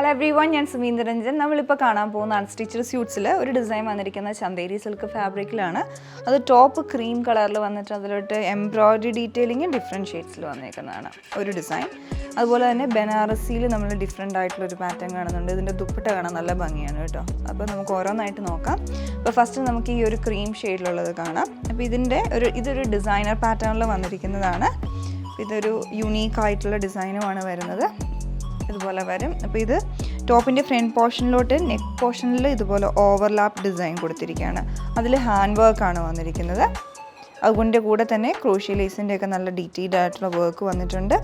Hello every one, ഞാൻ സുമി നിരഞ്ജൻ. നമ്മളിപ്പോൾ കാണാൻ പോകുന്ന അൺസ്റ്റിച്ചഡ് സ്യൂട്ട്സിൽ ഒരു ഡിസൈൻ വന്നിരിക്കുന്ന ചന്തേരി സിൽക്ക് ഫാബ്രിക്കിലാണ്. അത് ടോപ്പ് ക്രീം കളറിൽ വന്നിട്ട് അതിലോട്ട് എംബ്രോയ്ഡറി ഡീറ്റെയിലിങ് ഡിഫറെൻറ്റ് ഷെയ്ഡ്സിൽ വന്നിരിക്കുന്നതാണ് ഒരു ഡിസൈൻ. അതുപോലെ തന്നെ ബനാറസിയിൽ നമ്മൾ ഡിഫറെൻ്റ് ആയിട്ടുള്ളൊരു പാറ്റേൺ കാണുന്നുണ്ട്. ഇതിൻ്റെ ദുപ്പട്ട കാണാൻ നല്ല ഭംഗിയാണ് കേട്ടോ. അപ്പോൾ നമുക്ക് ഓരോന്നായിട്ട് നോക്കാം. അപ്പോൾ ഫസ്റ്റ് നമുക്ക് ഈ ഒരു ക്രീം ഷെയ്ഡിലുള്ളത് കാണാം. അപ്പോൾ ഇതൊരു ഡിസൈനർ പാറ്റേണിൽ വന്നിരിക്കുന്നതാണ്. ഇതൊരു യുണീക്ക് ആയിട്ടുള്ള ഡിസൈനുമാണ് വരുന്നത്. ഇതുപോലെ വരും. അപ്പോൾ ഇത് ടോപ്പിൻ്റെ ഫ്രണ്ട് പോർഷനിലോട്ട് നെക്ക് പോർഷനിൽ ഇതുപോലെ ഓവർലാപ്പ് ഡിസൈൻ കൊടുത്തിരിക്കുകയാണ്. അതിൽ ഹാൻഡ് വർക്കാണ് വന്നിരിക്കുന്നത്. അതുകൊണ്ട് കൂടെ തന്നെ ക്രോഷ്യ ലേസിൻ്റെ ഒക്കെ നല്ല ഡീറ്റെയിൽഡ് ആയിട്ടുള്ള വർക്ക് വന്നിട്ടുണ്ട്.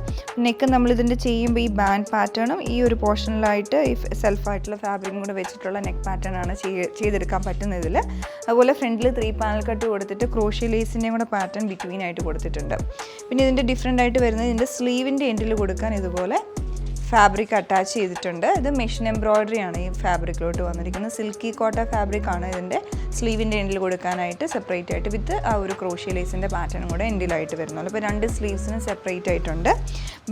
നെക്ക് നമ്മളിതിൻ്റെ ചെയ്യുമ്പോൾ ഈ ബാൻഡ് പാറ്റേണും ഈ ഒരു പോർഷനിലായിട്ട് ഈ സെൽഫായിട്ടുള്ള ഫാബ്രിക്കും കൂടെ വെച്ചിട്ടുള്ള നെക്ക് പാറ്റേൺ ആണ് ചെയ്തെടുക്കാൻ പറ്റുന്നത് ഇതിൽ. അതുപോലെ ഫ്രണ്ടിൽ 3 പാനൽ കട്ട് കൊടുത്തിട്ട് ക്രോഷ്യ ലേസിൻ്റെയും കൂടെ പാറ്റേൺ ബിറ്റ്വീൻ ആയിട്ട് കൊടുത്തിട്ടുണ്ട്. പിന്നെ ഇതിൻ്റെ ഡിഫറെൻ്റ് ആയിട്ട് വരുന്നത് ഇതിൻ്റെ സ്ലീവിൻ്റെ എൻഡിൽ കൊടുക്കാൻ ഇതുപോലെ ഫാബ്രിക് അറ്റാച്ച് ചെയ്തിട്ടുണ്ട്. ഇത് മെഷീൻ എംബ്രോയ്ഡറി ആണ് ഈ ഫാബ്രിക്കിലോട്ട് വന്നിരിക്കുന്നത്. സിൽക്കി കോട്ട ഫാബ്രിക് ആണ് ഇതിൻ്റെ സ്ലീവിൻ്റെ എൻഡിൽ കൊടുക്കാനായിട്ട് സെപ്പറേറ്റ് ആയിട്ട് വിത്ത് ആ ഒരു ക്രോഷ്യ ലേസിൻ്റെ പാറ്റേൺ കൂടെ എൻഡിലായിട്ട് വരുന്നുള്ളൂ. അപ്പോൾ 2 സ്ലീവ്സിന് സെപ്പറേറ്റ് ആയിട്ടുണ്ട്.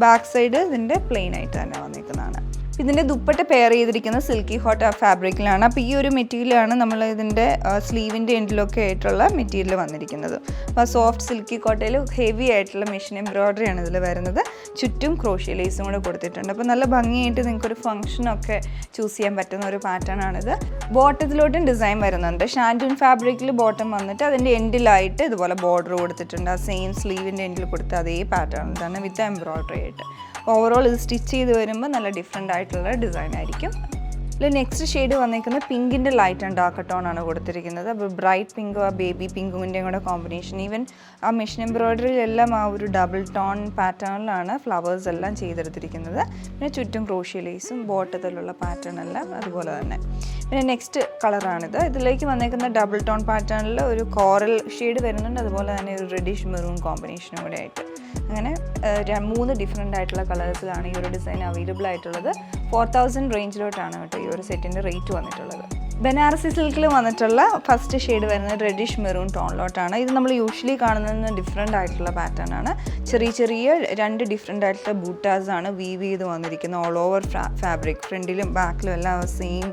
ബാക്ക് സൈഡ് ഇതിൻ്റെ പ്ലെയിൻ ആയിട്ട് തന്നെ വന്നിരിക്കുന്നതാണ്. ഇതിൻ്റെ ദുപ്പട്ട പെയർ ചെയ്തിരിക്കുന്നത് സിൽക്കി കോട്ട ഫാബ്രിക്കിലാണ്. അപ്പോൾ ഈ ഒരു മെറ്റീരിയലാണ് നമ്മൾ ഇതിൻ്റെ സ്ലീവിൻ്റെ എൻഡിലൊക്കെ ആയിട്ടുള്ള മെറ്റീരിയൽ വന്നിരിക്കുന്നത്. അപ്പോൾ സോഫ്റ്റ് സിൽക്കി കോട്ടയിൽ ഹെവി ആയിട്ടുള്ള മെഷീൻ എംബ്രോയ്ഡറി ആണ് ഇതിൽ വരുന്നത്. ചുറ്റും ക്രോഷ്യ ലേസും കൂടെ കൊടുത്തിട്ടുണ്ട്. അപ്പോൾ നല്ല ഭംഗിയായിട്ട് നിങ്ങൾക്കൊരു ഫംഗ്ഷനൊക്കെ ചൂസ് ചെയ്യാൻ പറ്റുന്ന ഒരു പാറ്റേൺ ആണിത്. ബോട്ടത്തിലോട്ടും ഡിസൈൻ വരുന്നുണ്ട്. ഷാൻഡൂൺ ഫാബ്രിക്കിൽ ബോട്ടം വന്നിട്ട് അതിൻ്റെ എൻഡിലായിട്ട് ഇതുപോലെ ബോർഡർ കൊടുത്തിട്ടുണ്ട്. ആ സെയിം സ്ലീവിൻ്റെ എൻഡിൽ കൊടുത്ത അതേ പാറ്റേൺ തന്നെ വിത്ത് എംബ്രോയ്ഡറി ആയിട്ട്. ഓവറോൾ ഇത് സ്റ്റിച്ച് ചെയ്ത് വരുമ്പോൾ നല്ല ഡിഫറെൻ്റ് ആയിട്ടുള്ള ഡിസൈൻ ആയിരിക്കും. ഇതിൽ നെക്സ്റ്റ് ഷെയ്ഡ് വന്നിരിക്കുന്നത് പിങ്കിൻ്റെ ലൈറ്റ് ആൻഡ് ഡാർക്ക് ടോൺ ആണ് കൊടുത്തിരിക്കുന്നത്. അപ്പോൾ ബ്രൈറ്റ് പിങ്കും ആ ബേബി പിങ്കുമിൻ്റെയും കൂടെ കോമ്പിനേഷൻ. ഈവൻ ആ മെഷീൻ എംബ്രോയ്ഡറിയിലെല്ലാം ആ ഒരു ഡബിൾ ടോൺ പാറ്റേണിലാണ് ഫ്ലവേഴ്സ് എല്ലാം ചെയ്തെടുത്തിരിക്കുന്നത്. പിന്നെ ചുറ്റും ക്രോഷ്യ ലേസും ബോട്ടത്തിലുള്ള പാറ്റേൺ എല്ലാം അതുപോലെ തന്നെ. പിന്നെ നെക്സ്റ്റ് കളറാണിത്. ഇതിലേക്ക് വന്നിരിക്കുന്ന ഡബിൾ ടോൺ പാറ്റേണിൽ ഒരു കോറൽ ഷെയ്ഡ് വരുന്നുണ്ട്. അതുപോലെ തന്നെ ഒരു റെഡിഷ് മെറൂൺ കോമ്പിനേഷനും കൂടെ ആയിട്ട്. അങ്ങനെ 3 ഡിഫറെൻ്റ് ആയിട്ടുള്ള കളേഴ്സിലാണ് ഈ ഒരു ഡിസൈൻ അവൈലബിൾ ആയിട്ടുള്ളത്. 4000 റേഞ്ചിലോട്ടാണ് കേട്ടോ ഈ ഒരു സെറ്റിൻ്റെ റേറ്റ് വന്നിട്ടുള്ളത്. ബനാറസി സിൽക്കിൽ വന്നിട്ടുള്ള ഫസ്റ്റ് ഷെയ്ഡ് വരുന്നത് റെഡിഷ് മെറൂൺ ടോണിലോട്ടാണ്. ഇത് നമ്മൾ യൂഷ്വലി കാണുന്നതിന് ഡിഫറെൻ്റ് ആയിട്ടുള്ള പാറ്റേൺ ആണ്. ചെറിയ 2 ഡിഫറെൻ്റ് ആയിട്ടുള്ള ബൂട്ടാസ് ആണ് വീവ് ചെയ്ത് വന്നിരിക്കുന്നത്. ഓൾ ഓവർ ഫാബ്രിക് ഫ്രണ്ടിലും ബാക്കിലും എല്ലാം സെയിം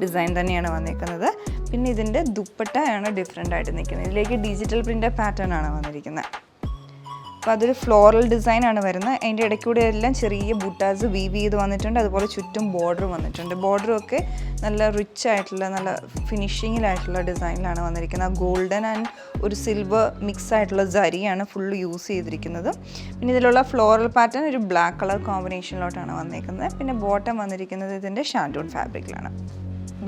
ഡിസൈൻ തന്നെയാണ് വന്നിരിക്കുന്നത്. പിന്നെ ഇതിൻ്റെ ദുപ്പട്ടയാണ് ഡിഫറെൻ്റ് ആയിട്ട് നിൽക്കുന്നത്. ഇതിലേക്ക് ഡിജിറ്റൽ പ്രിൻ്റ് പാറ്റേൺ ആണ് വന്നിരിക്കുന്നത്. അപ്പോൾ അതൊരു ഫ്ലോറൽ ഡിസൈനാണ് വരുന്നത്. അതിൻ്റെ ഇടയ്ക്കൂടെ എല്ലാം ചെറിയ ബൂട്ടാസ് വീവ് ചെയ്ത് വന്നിട്ടുണ്ട്. അതുപോലെ ചുറ്റും ബോർഡർ വന്നിട്ടുണ്ട്. ബോർഡറും ഒക്കെ നല്ല റിച്ച് ആയിട്ടുള്ള നല്ല ഫിനിഷിങ്ങിലായിട്ടുള്ള ഡിസൈനിലാണ് വന്നിരിക്കുന്നത്. ഗോൾഡൻ ആൻഡ് ഒരു സിൽവർ മിക്സ് ആയിട്ടുള്ള ജരിയാണ് ഫുള്ള് യൂസ് ചെയ്തിരിക്കുന്നത്. പിന്നെ ഇതിലുള്ള ഫ്ലോറൽ പാറ്റേൺ ഒരു ബ്ലാക്ക് കളർ കോമ്പിനേഷനിലോട്ടാണ് വന്നിരിക്കുന്നത്. പിന്നെ ബോട്ടം വന്നിരിക്കുന്നത് ഇതിൻ്റെ ഷാൻഡൂൺ ഫാബ്രിക്കിലാണ്.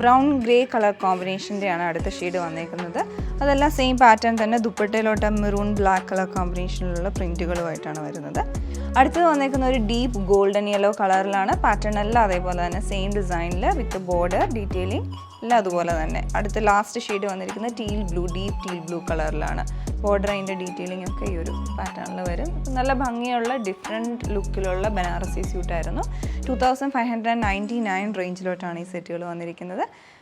ബ്രൗൺ ഗ്രേ കളർ കോമ്പിനേഷൻ്റെയാണ് അടുത്ത ഷെയ്ഡ് വന്നിരിക്കുന്നത്. അതെല്ലാം സെയിം പാറ്റേൺ തന്നെ. ദുപ്പട്ടയിലോട്ട് മെറൂൺ ബ്ലാക്ക് കളർ കോമ്പിനേഷനിലുള്ള പ്രിൻറ്റുകളുമായിട്ടാണ് വരുന്നത്. അടുത്തത് വന്നിരിക്കുന്ന ഒരു ഡീപ്പ് ഗോൾഡൻ യെല്ലോ കളറിലാണ്. പാറ്റേൺ എല്ലാം അതേപോലെ തന്നെ സെയിം ഡിസൈനിൽ വിത്ത് ബോർഡർ ഡീറ്റെയിലിംഗ് എല്ലാം അതുപോലെ തന്നെ. അടുത്ത ലാസ്റ്റ് ഷെയ്ഡ് വന്നിരിക്കുന്നത് ഡീപ്പ് ടീൽ ബ്ലൂ കളറിലാണ്. ബോർഡർ അതിൻ്റെ ഡീറ്റെയിലിംഗ് ഒക്കെ ഈ ഒരു പാറ്റേണിൽ വരും. നല്ല ഭംഗിയുള്ള ഡിഫറെൻറ്റ് ലുക്കിലുള്ള ബനാറസി സ്യൂട്ടായിരുന്നു. 2599 റേഞ്ചിലോട്ടാണ് ഈ സെറ്റുകൾ വന്നിരിക്കുന്നത്.